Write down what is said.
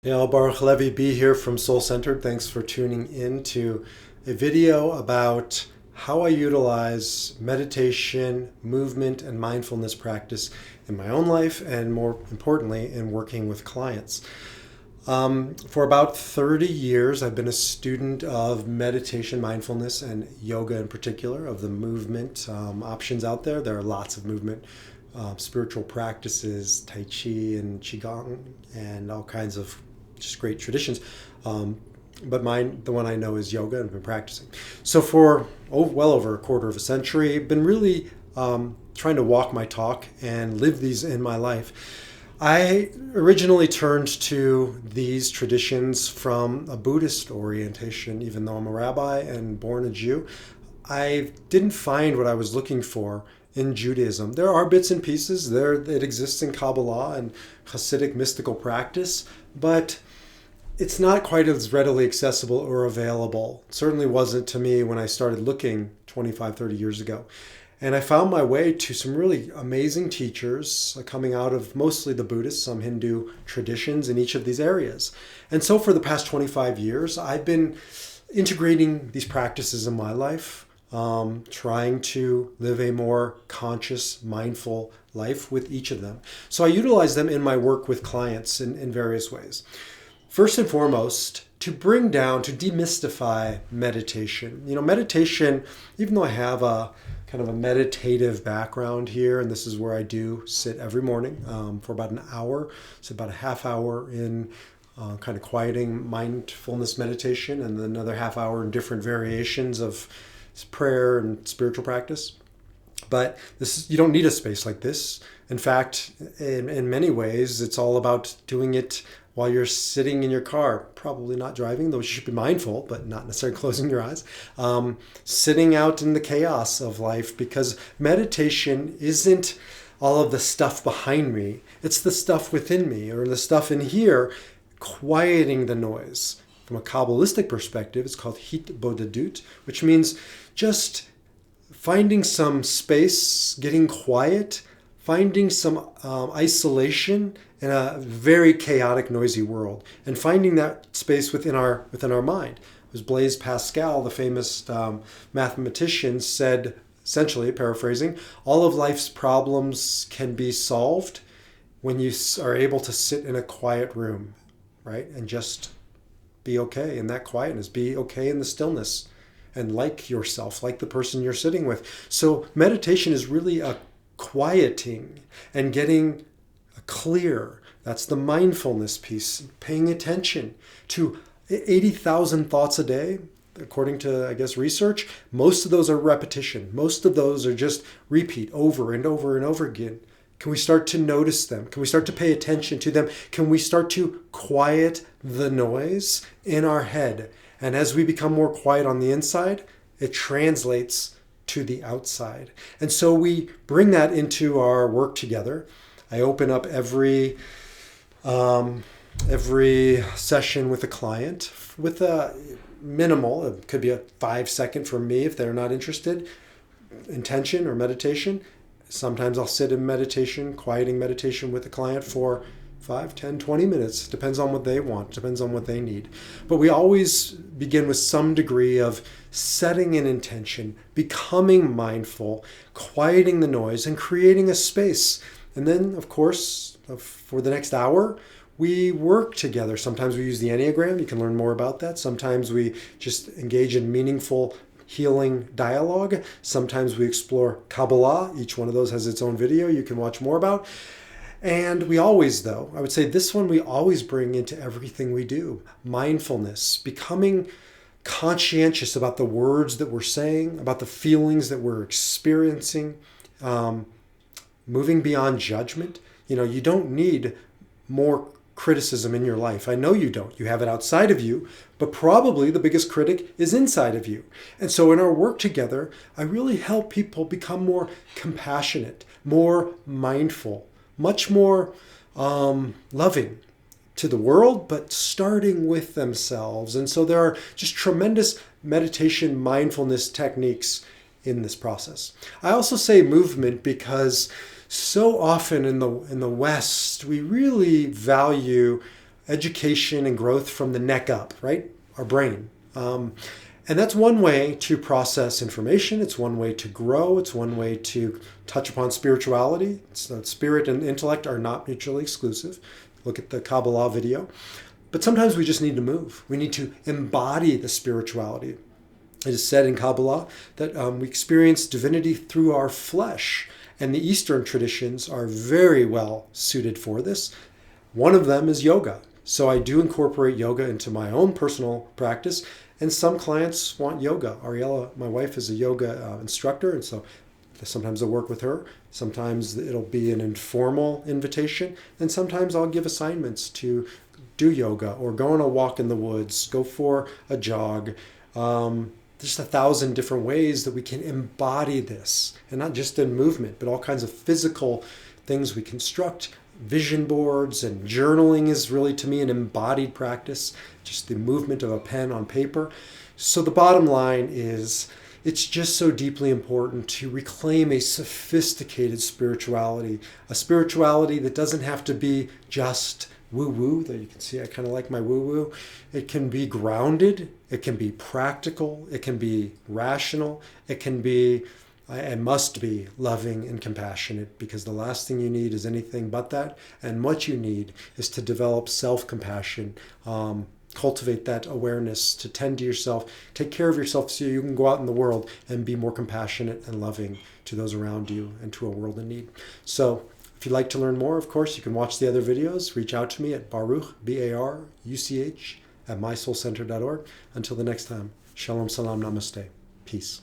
Baruch Levi B here from Soul Centered. Thanks for tuning in to a video about how I utilize meditation, movement, and mindfulness practice in my own life and more importantly in working with clients. For about 30 years, I've been a student of meditation, mindfulness, and yoga in particular, of the movement options out there. There are lots of movement spiritual practices, Tai Chi and Qigong, and all kinds of just great traditions. But the one I know is yoga, and I've been practicing. So for well over a quarter of a century, I've been really trying to walk my talk and live these in my life. I originally turned to these traditions from a Buddhist orientation, even though I'm a rabbi and born a Jew. I didn't find what I was looking for in Judaism. There are bits and pieces there that exist in Kabbalah and Hasidic mystical practice, but it's not quite as readily accessible or available. It certainly wasn't to me when I started looking 25, 30 years ago. And I found my way to some really amazing teachers coming out of mostly the Buddhist, some Hindu traditions in each of these areas. And so for the past 25 years, I've been integrating these practices in my life, trying to live a more conscious, mindful life with each of them. So I utilize them in my work with clients in various ways. First and foremost, to bring down, to demystify meditation. Meditation, even though I have a kind of a meditative background here, and this is where I do sit every morning for about an hour, so about a half hour in kind of quieting mindfulness meditation, and then another half hour in different variations of prayer and spiritual practice. But you don't need a space like this. In fact, in many ways, it's all about doing it while you're sitting in your car, probably not driving, though you should be mindful, but not necessarily closing your eyes, sitting out in the chaos of life, because meditation isn't all of the stuff behind me. It's the stuff within me, or the stuff in here, quieting the noise. From a Kabbalistic perspective, it's called Hitbodedut, which means just finding some space, getting quiet, finding some isolation in a very chaotic, noisy world, and finding that space within our mind. It was Blaise Pascal, the famous mathematician, said, essentially paraphrasing, all of life's problems can be solved when you are able to sit in a quiet room, right, and just be okay in that quietness, be okay in the stillness, and like yourself, like the person you're sitting with. So meditation is really a quieting and getting clear. That's the mindfulness piece, paying attention to 80,000 thoughts a day. According to, I guess, research, most of those are repetition. Most of those are just repeat over and over and over again. Can we start to notice them? Can we start to pay attention to them? Can we start to quiet the noise in our head? And as we become more quiet on the inside, it translates to the outside. And so we bring that into our work together. I open up every session with a client with a minimal, it could be a 5-second for me if they're not interested, intention or meditation. Sometimes I'll sit in meditation, quieting meditation with the client for 5, 10, 20 minutes. Depends on what they want, depends on what they need. But we always begin with some degree of setting an intention, becoming mindful, quieting the noise, and creating a space. And then, of course, for the next hour, we work together. Sometimes we use the Enneagram. You can learn more about that. Sometimes we just engage in meaningful healing dialogue. Sometimes we explore Kabbalah. Each one of those has its own video you can watch more about. And we always, though, I would say this one we always bring into everything we do. Mindfulness, becoming conscientious about the words that we're saying, about the feelings that we're experiencing, moving beyond judgment. You don't need more criticism in your life. I know you don't. You have it outside of you, but probably the biggest critic is inside of you. And so in our work together, I really help people become more compassionate, more mindful, much more loving to the world, but starting with themselves. And so there are just tremendous meditation, mindfulness techniques in this process. I also say movement because so often in the West, we really value education and growth from the neck up, right? Our brain. And that's one way to process information. It's one way to grow. It's one way to touch upon spirituality. So spirit and intellect are not mutually exclusive. Look at the Kabbalah video. But sometimes we just need to move. We need to embody the spirituality. It is said in Kabbalah that we experience divinity through our flesh. And the Eastern traditions are very well suited for this. One of them is yoga. So I do incorporate yoga into my own personal practice. And some clients want yoga. Ariella, my wife, is a yoga instructor. And so sometimes I'll work with her. Sometimes it'll be an informal invitation. And sometimes I'll give assignments to do yoga or go on a walk in the woods, go for a jog. There's 1,000 different ways that we can embody this. And not just in movement, but all kinds of physical things we construct. Vision boards and journaling is really, to me, an embodied practice, just the movement of a pen on paper. So the bottom line is, it's just so deeply important to reclaim a sophisticated spirituality, a spirituality that doesn't have to be just woo-woo. That you can see I kind of like my woo-woo. It can be grounded, it can be practical, it can be rational, it can be and must be loving and compassionate, because the last thing you need is anything but that. And what you need is to develop self-compassion, cultivate that awareness, to tend to yourself, take care of yourself so you can go out in the world and be more compassionate and loving to those around you and to a world in need. So if you'd like to learn more, of course, you can watch the other videos. Reach out to me at Baruch, B-A-R-U-C-H, at mysoulcenter.org. Until the next time, Shalom, Salam, Namaste. Peace.